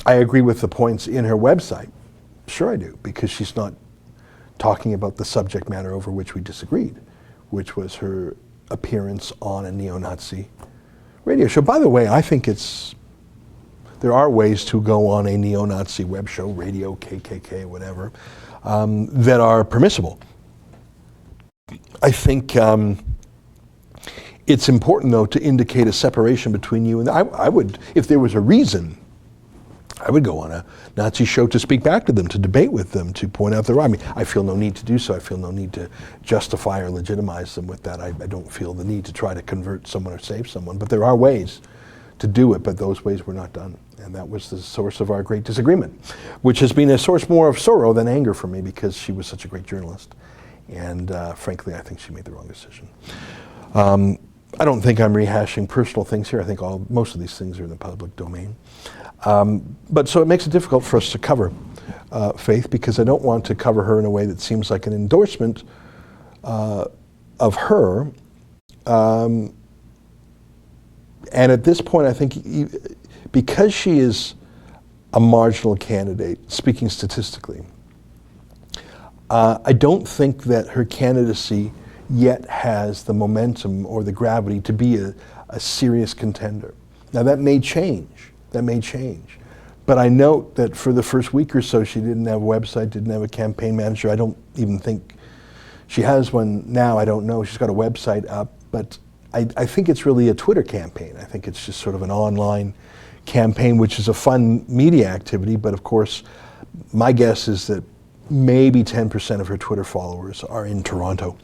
I agree with the points in her website. Sure I do, because she's not talking about the subject matter over which we disagreed, which was her appearance on a neo-Nazi radio show. By the way, I think there are ways to go on a neo-Nazi web show, radio, KKK, whatever, that are permissible. I think it's important, though, to indicate a separation between you and I would, if there was a reason, I would go on a Nazi show to speak back to them, to debate with them, to point out their wrong. I mean, I feel no need to do so. I feel no need to justify or legitimize them with that. I don't feel the need to try to convert someone or save someone. But there are ways to do it, but those ways were not done. And that was the source of our great disagreement, which has been a source more of sorrow than anger for me because she was such a great journalist. And frankly, I think she made the wrong decision. I don't think I'm rehashing personal things here. I think most of these things are in the public domain. But so it makes it difficult for us to cover Faith because I don't want to cover her in a way that seems like an endorsement of her. And at this point, I think because she is a marginal candidate, speaking statistically, I don't think that her candidacy yet has the momentum or the gravity to be a serious contender. Now that may change. But I note that for the first week or so, she didn't have a website, didn't have a campaign manager. I don't even think she has one now. I don't know. She's got a website up, but I think it's really a Twitter campaign. I think it's just sort of an online campaign, which is a fun media activity. But of course, my guess is that maybe 10% of her Twitter followers are in Toronto.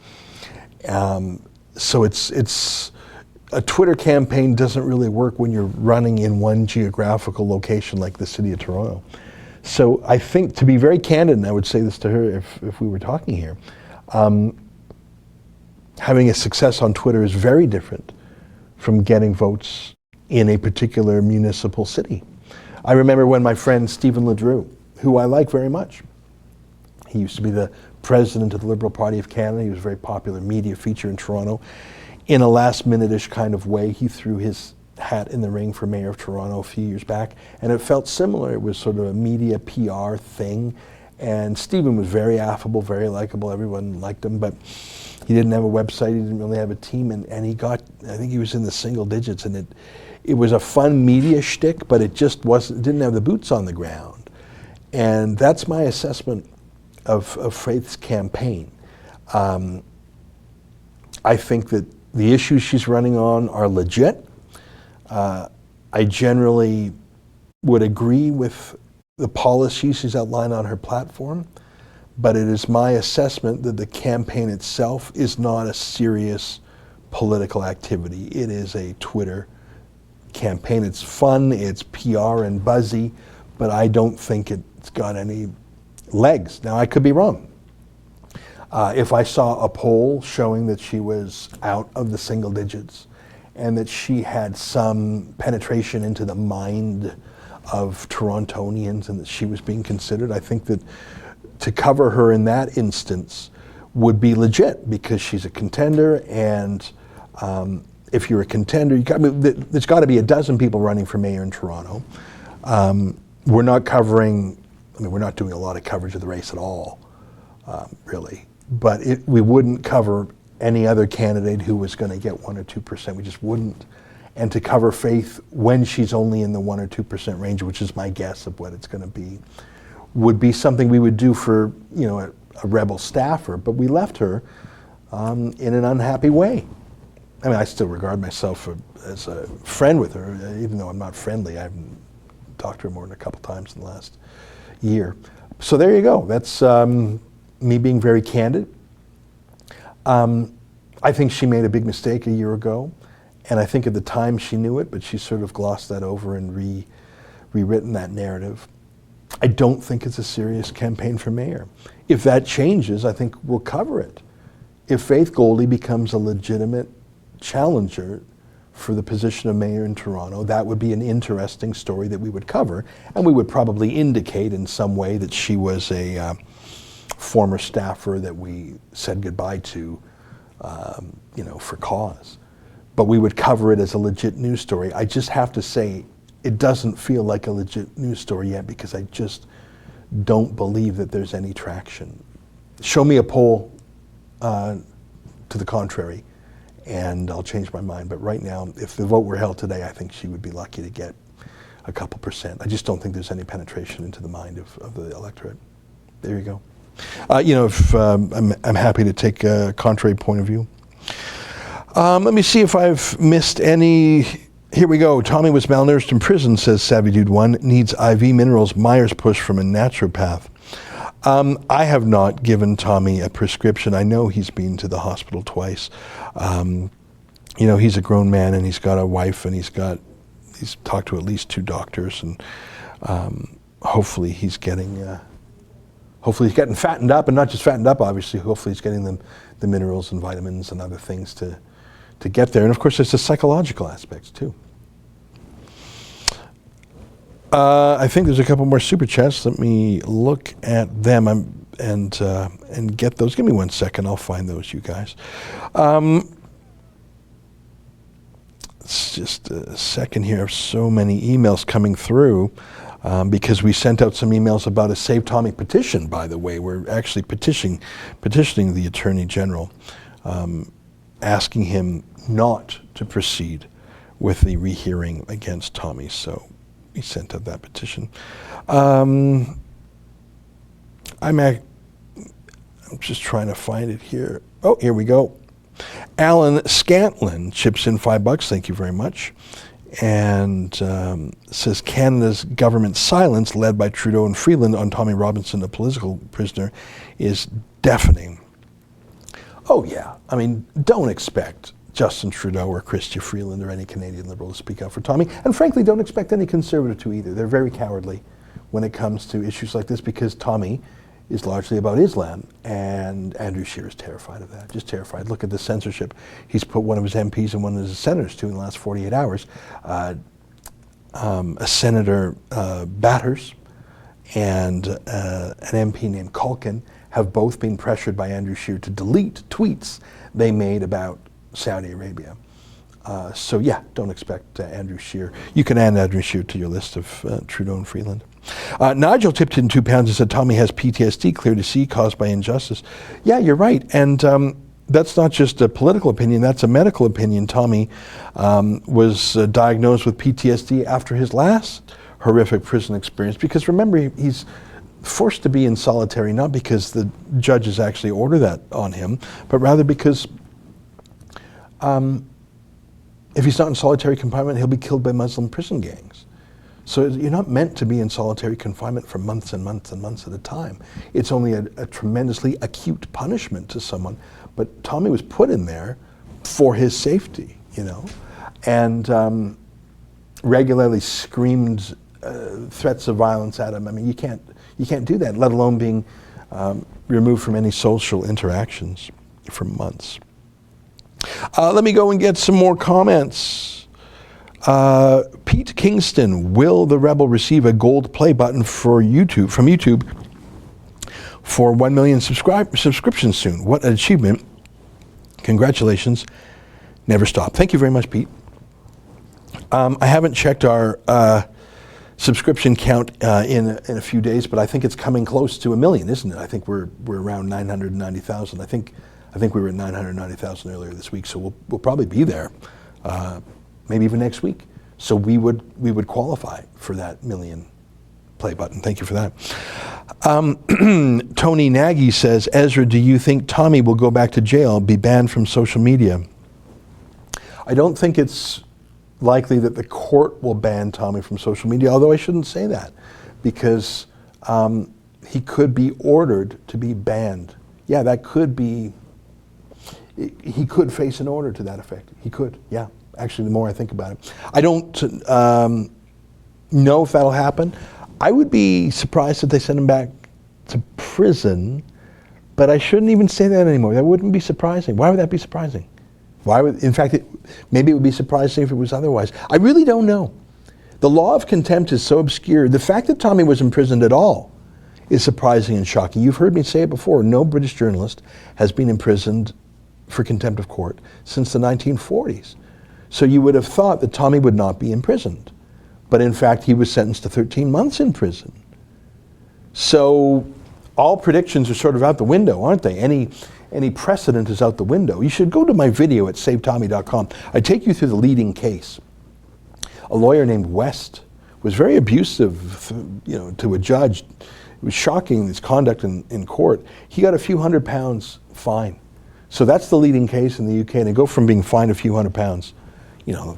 So it's a Twitter campaign doesn't really work when you're running in one geographical location like the city of Toronto. So I think, to be very candid, and I would say this to her if we were talking here, having a success on Twitter is very different from getting votes in a particular municipal city. I remember when my friend Stephen LeDrew, who I like very much, he used to be the president of the Liberal Party of Canada. He was a very popular media feature in Toronto. In a last-minute-ish kind of way, he threw his hat in the ring for mayor of Toronto a few years back, and it felt similar. It was sort of a media PR thing, and Stephen was very affable, very likable. Everyone liked him, but He didn't have a website. He didn't really have a team, and he got, I think he was in the single digits, and it was a fun media shtick, but it just didn't have the boots on the ground. And that's my assessment of Faith's campaign. I think that the issues she's running on are legit. I generally would agree with the policies she's outlined on her platform, but it is my assessment that the campaign itself is not a serious political activity. It is a Twitter campaign. It's fun, it's PR and buzzy, but I don't think it's got any legs. Now, I could be wrong. If I saw a poll showing that she was out of the single digits and that she had some penetration into the mind of Torontonians and that she was being considered, I think that to cover her in that instance would be legit, because she's a contender, and if you're a contender, there's got to be a dozen people running for mayor in Toronto. We're not covering, we're not doing a lot of coverage of the race at all, really. But we wouldn't cover any other candidate who was going to get 1 or 2%. We just wouldn't. And to cover Faith when she's only in the 1 or 2% range, which is my guess of what it's going to be, would be something we would do for a Rebel staffer. But we left her in an unhappy way. I still regard myself as a friend with her, even though I'm not friendly. I haven't talked to her more than a couple times in the last year. So there you go. That's me being very candid. I think she made a big mistake a year ago, and I think at the time she knew it, but she sort of glossed that over and rewritten that narrative. I don't think it's a serious campaign for mayor. If that changes, I think we'll cover it. If Faith Goldy becomes a legitimate challenger for the position of mayor in Toronto, that would be an interesting story that we would cover, and we would probably indicate in some way that she was a former staffer that we said goodbye to, for cause. But we would cover it as a legit news story. I just have to say, it doesn't feel like a legit news story yet, because I just don't believe that there's any traction. Show me a poll to the contrary, and I'll change my mind. But right now, if the vote were held today, I think she would be lucky to get a couple percent. I just don't think there's any penetration into the mind of the electorate. There you go. If I'm happy to take a contrary point of view. Let me see if I've missed any. Here we go. Tommy was malnourished in prison, says Savvy Dude 1. Needs IV minerals. Myers push from a naturopath. I have not given Tommy a prescription. I know he's been to the hospital twice. He's a grown man, and he's got a wife, and he's talked to at least 2 doctors, and hopefully he's getting fattened up, and not just fattened up, obviously. Hopefully he's getting the minerals and vitamins and other things to get there. And of course, there's the psychological aspects too. I think there's a couple more super chats. Let me look at them and get those. Give me 1 second. I'll find those, you guys. It's just a second here. So many emails coming through. Because we sent out some emails about a Save Tommy petition, by the way. We're actually petitioning the Attorney General, asking him not to proceed with the rehearing against Tommy. So we sent out that petition. I'm just trying to find it here. Oh, here we go. Alan Scantlin chips in $5. Thank you very much. And says Canada's government silence, led by Trudeau and Freeland, on Tommy Robinson, a political prisoner, is deafening. Oh yeah, don't expect Justin Trudeau or Chrystia Freeland or any Canadian Liberal to speak out for Tommy, and frankly, don't expect any Conservative to either. They're very cowardly when it comes to issues like this, because Tommy is largely about Islam, and Andrew Scheer is terrified of that, just terrified. Look at the censorship he's put one of his MPs and one of his senators to in the last 48 hours. A Senator Batters and an MP named Culkin have both been pressured by Andrew Scheer to delete tweets they made about Saudi Arabia. So yeah, don't expect Andrew Scheer. You can add Andrew Scheer to your list of Trudeau and Freeland. Nigel tipped in £2 and said Tommy has PTSD, clear to see, caused by injustice. Yeah, you're right. And that's not just a political opinion, that's a medical opinion. Tommy was diagnosed with PTSD after his last horrific prison experience, because remember, he's forced to be in solitary, not because the judges actually order that on him, but rather because if he's not in solitary confinement, he'll be killed by Muslim prison gangs. So you're not meant to be in solitary confinement for months and months and months at a time. It's only a tremendously acute punishment to someone. But Tommy was put in there for his safety, you know, and regularly screamed threats of violence at him. I mean, you can't do that, let alone being removed from any social interactions for months. Let me go and get some more comments. Pete Kingston, will the Rebel receive a gold play button from YouTube for 1 million subscriptions soon? What an achievement. Congratulations. Never stop. Thank you very much, Pete. I haven't checked our subscription count in a few days, but I think it's coming close to 1 million, isn't it? I think we're around 990,000. I think we were at 990,000 earlier this week, so we'll probably be there, maybe even next week. So we would qualify for that million play button. Thank you for that. Tony Nagy says, Ezra, do you think Tommy will go back to jail, be banned from social media? I don't think it's likely that the court will ban Tommy from social media, although I shouldn't say that, because he could be ordered to be banned. Yeah, that could be, he could face an order to that effect. He could, yeah. Actually, the more I think about it. I don't know if that'll happen. I would be surprised if they send him back to prison, but I shouldn't even say that anymore. That wouldn't be surprising. Why would that be surprising? In fact, maybe it would be surprising if it was otherwise. I really don't know. The law of contempt is so obscure. The fact that Tommy was imprisoned at all is surprising and shocking. You've heard me say it before. No British journalist has been imprisoned for contempt of court since the 1940s. So you would have thought that Tommy would not be imprisoned. But in fact, he was sentenced to 13 months in prison. So all predictions are sort of out the window, aren't they? Any precedent is out the window. You should go to my video at savetommy.com. I take you through the leading case. A lawyer named West was very abusive, to a judge. It was shocking, his conduct in court. He got a few £100 fine. So that's the leading case in the UK. And they go from being fined a few £100,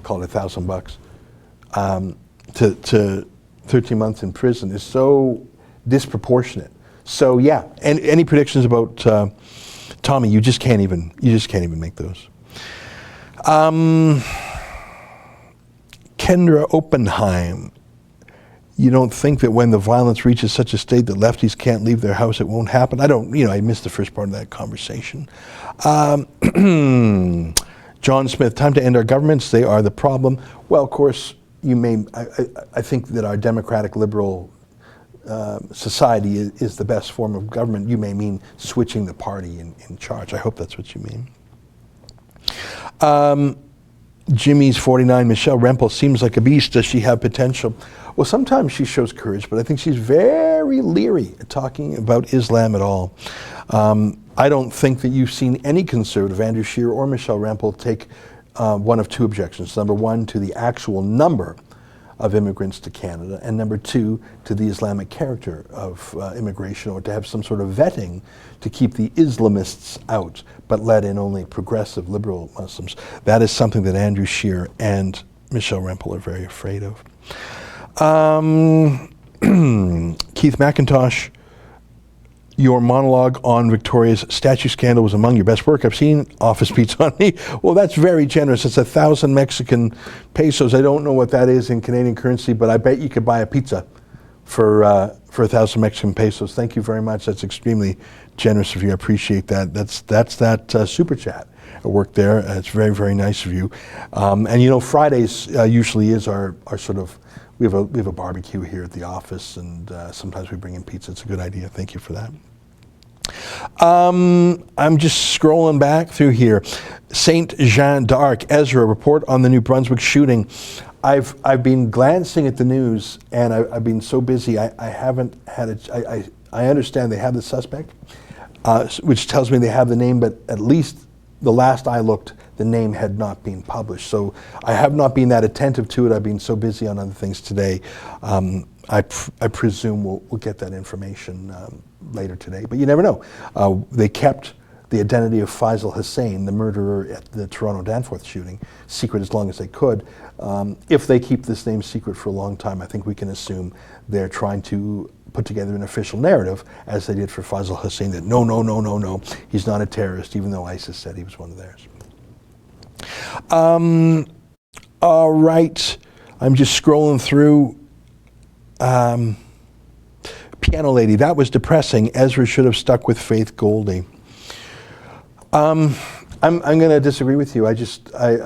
call it $1,000, to 13 months in prison is so disproportionate. So yeah, and any predictions about Tommy, you just can't even make those. Kendra Oppenheim, you don't think that when the violence reaches such a state that lefties can't leave their house, it won't happen? I missed the first part of that conversation. John Smith, time to end our governments. They are the problem. Well, of course, I think that our democratic liberal society is the best form of government. You may mean switching the party in charge. I hope that's what you mean. Jimmy's 49, Michelle Rempel seems like a beast. Does she have potential? Well, sometimes she shows courage, but I think she's very leery at talking about Islam at all. I don't think that you've seen any conservative, Andrew Scheer or Michelle Rempel, take one of two objections. Number one, to the actual number of immigrants to Canada, and number two, to the Islamic character of immigration, or to have some sort of vetting to keep the Islamists out, but let in only progressive liberal Muslims. That is something that Andrew Scheer and Michelle Rempel are very afraid of. Keith McIntosh, your monologue on Victoria's statue scandal was among your best work I've seen. Office Pizza on me. Well, that's very generous. It's 1,000 Mexican pesos. I don't know what that is in Canadian currency, but I bet you could buy a pizza for 1,000 Mexican pesos. Thank you very much. That's extremely generous of you. I appreciate that. That's that super chat at work there. It's very, very nice of you. And Fridays usually is our sort of, we have a barbecue here at the office, and sometimes we bring in pizza. It's a good idea. Thank you for that. I'm just scrolling back through here. Saint Jean d'Arc, Ezra, report on the New Brunswick shooting. I've been glancing at the news, and I've been so busy. I haven't had I understand they have the suspect, which tells me they have the name, but at least the last I looked, the name had not been published. So I have not been that attentive to it. I've been so busy on other things today. I presume we'll get that information later today, but you never know. They kept the identity of Faisal Hussein, the murderer at the Toronto Danforth shooting, secret as long as they could. If they keep this name secret for a long time, I think we can assume they're trying to put together an official narrative, as they did for Faisal Hussein, that no, he's not a terrorist, even though ISIS said he was one of theirs. All right, I'm just scrolling through. Piano Lady, that was depressing. Ezra should have stuck with Faith Goldy. I'm going to disagree with you. I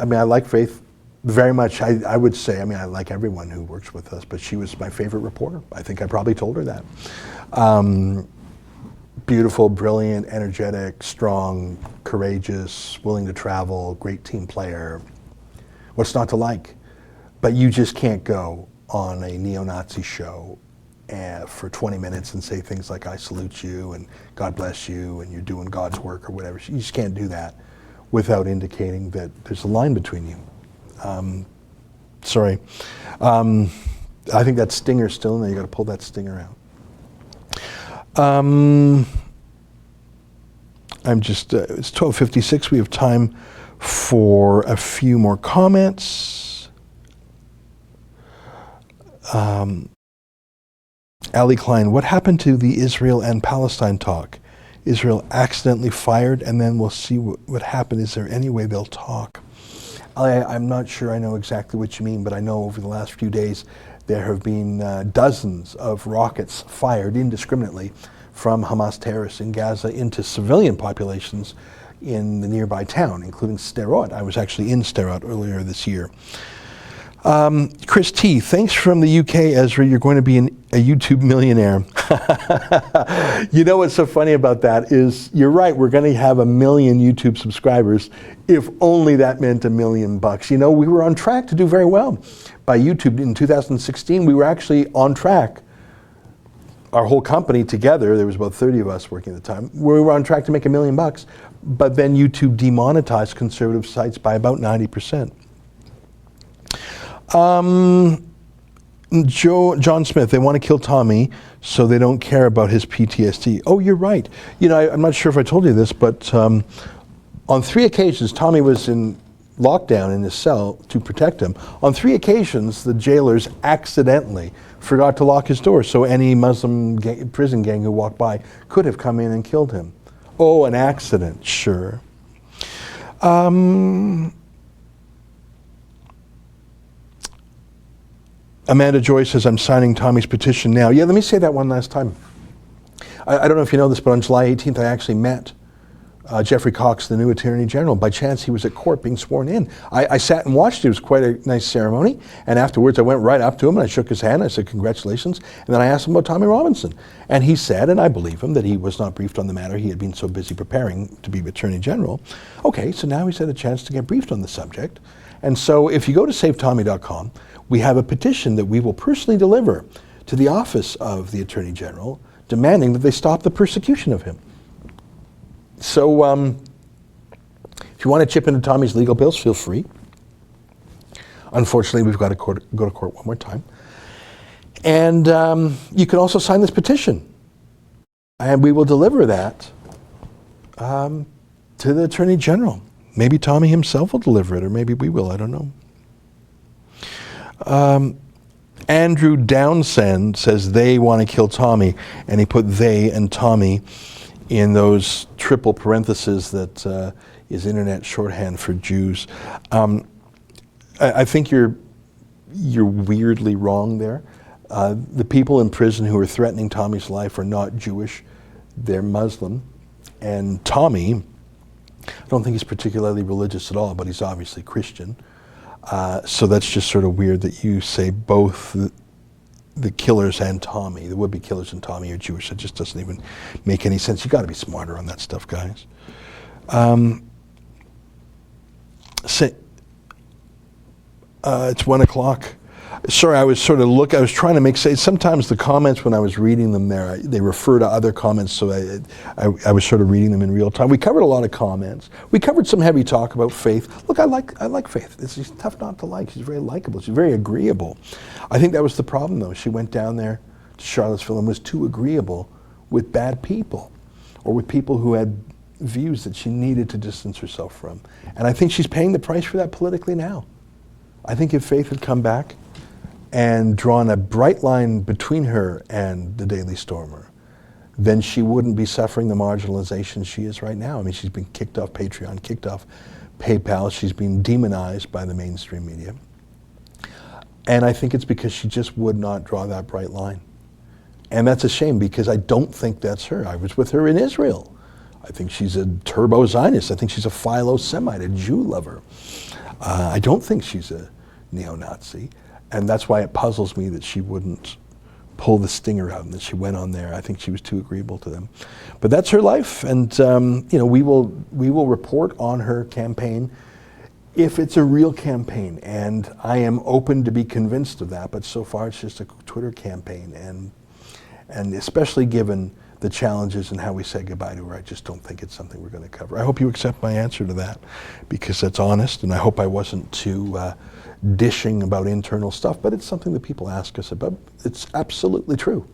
mean, I like Faith very much. I would say, I mean, I like everyone who works with us, but she was my favorite reporter. I think I probably told her that. Beautiful, brilliant, energetic, strong, courageous, willing to travel, great team player. What's not to like? But you just can't go on a neo-Nazi show for 20 minutes and say things like, I salute you and God bless you and you're doing God's work or whatever. You just can't do that without indicating that there's a line between you. Sorry. I think that stinger's still in there. You got to pull that stinger out. I'm just, it's 12:56. We have time for a few more comments. Ali Klein, what happened to the Israel and Palestine talk? Israel accidentally fired, and then we'll see what happened. Is there any way they'll talk? I'm not sure I know exactly what you mean, but I know over the last few days there have been dozens of rockets fired indiscriminately from Hamas terrorists in Gaza into civilian populations in the nearby town, including Sderot. I was actually in Sderot earlier this year. Chris T, thanks from the UK, Ezra. You're going to be a YouTube millionaire. You know what's so funny about that is, you're right, we're going to have 1 million YouTube subscribers, if only that meant $1 million. You know, we were on track to do very well by YouTube. In 2016, we were actually on track. Our whole company together, there was about 30 of us working at the time, we were on track to make $1 million, but then YouTube demonetized conservative sites by about 90%. John Smith, they want to kill Tommy so they don't care about his PTSD. Oh, you're right. You know, I'm not sure if I told you this, but on 3 occasions, Tommy was in lockdown in his cell to protect him. On 3 occasions, the jailers accidentally forgot to lock his door, so any Muslim prison gang who walked by could have come in and killed him. Oh, an accident, sure. Amanda Joy says, I'm signing Tommy's petition now. Yeah, let me say that one last time. I don't know if you know this, but on July 18th, I actually met Jeffrey Cox, the new Attorney General. By chance, he was at court being sworn in. I sat and watched it. It was quite a nice ceremony. And afterwards, I went right up to him and I shook his hand. I said, congratulations. And then I asked him about Tommy Robinson. And he said, and I believe him, that he was not briefed on the matter. He had been so busy preparing to be Attorney General. Okay, so now he's had a chance to get briefed on the subject. And so if you go to SaveTommy.com, we have a petition that we will personally deliver to the office of the Attorney General, demanding that they stop the persecution of him. So if you want to chip into Tommy's legal bills, feel free. Unfortunately, we've got to go to court one more time. And you can also sign this petition. And we will deliver that to the Attorney General. Maybe Tommy himself will deliver it, or maybe we will, I don't know. Andrew Downsend says they want to kill Tommy, and he put they and Tommy in those triple parentheses that is internet shorthand for Jews. I think you're weirdly wrong there. The people in prison who are threatening Tommy's life are not Jewish, they're Muslim. And Tommy, I don't think he's particularly religious at all, but he's obviously Christian. So that's just sort of weird that you say both the killers and Tommy, the would-be killers and Tommy are Jewish. It just doesn't even make any sense. You got to be smarter on that stuff, guys. It's 1 o'clock. Sorry, I was trying to make sense. Sometimes the comments when I was reading them there, they refer to other comments, so I was sort of reading them in real time. We covered a lot of comments. We covered some heavy talk about Faith. Look, I like Faith. She's tough not to like. She's very likable. She's very agreeable. I think that was the problem, though. She went down there to Charlottesville and was too agreeable with bad people, or with people who had views that she needed to distance herself from. And I think she's paying the price for that politically now. I think if Faith had come back and drawn a bright line between her and the Daily Stormer, then she wouldn't be suffering the marginalization she is right now. I mean, she's been kicked off Patreon, kicked off PayPal. She's been demonized by the mainstream media. And I think it's because she just would not draw that bright line. And that's a shame, because I don't think that's her. I was with her in Israel. I think she's a turbo-Zionist. I think she's a philo-Semite, a Jew lover. I don't think she's a neo-Nazi. And that's why it puzzles me that she wouldn't pull the stinger out and that she went on there. I think she was too agreeable to them. But that's her life, and we will report on her campaign if it's a real campaign. And I am open to be convinced of that, but so far it's just a Twitter campaign. And especially given the challenges and how we say goodbye to her, I just don't think it's something we're going to cover. I hope you accept my answer to that, because that's honest, and I hope I wasn't too dishing about internal stuff, but it's something that people ask us about. It's absolutely true.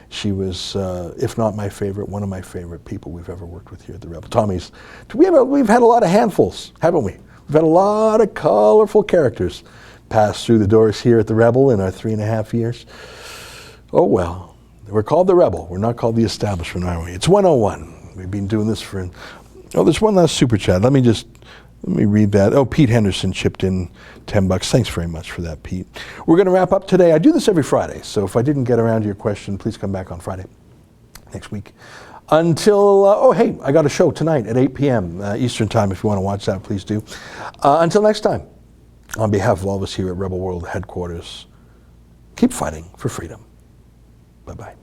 She was, if not my favorite, one of my favorite people we've ever worked with here at The Rebel. Tommy's, we've had a lot of handfuls, haven't we? We've had a lot of colorful characters pass through the doors here at The Rebel in our 3.5 years. Oh well. We're called The Rebel. We're not called The Establishment, are we? It's 101. We've been doing this for... Oh, there's one last super chat. Let me read that. Oh, Pete Henderson chipped in $10. Thanks very much for that, Pete. We're going to wrap up today. I do this every Friday, so if I didn't get around to your question, please come back on Friday next week. Until, hey, I got a show tonight at 8 p.m. Eastern Time. If you want to watch that, please do. Until next time, on behalf of all of us here at Rebel World Headquarters, keep fighting for freedom. Bye-bye.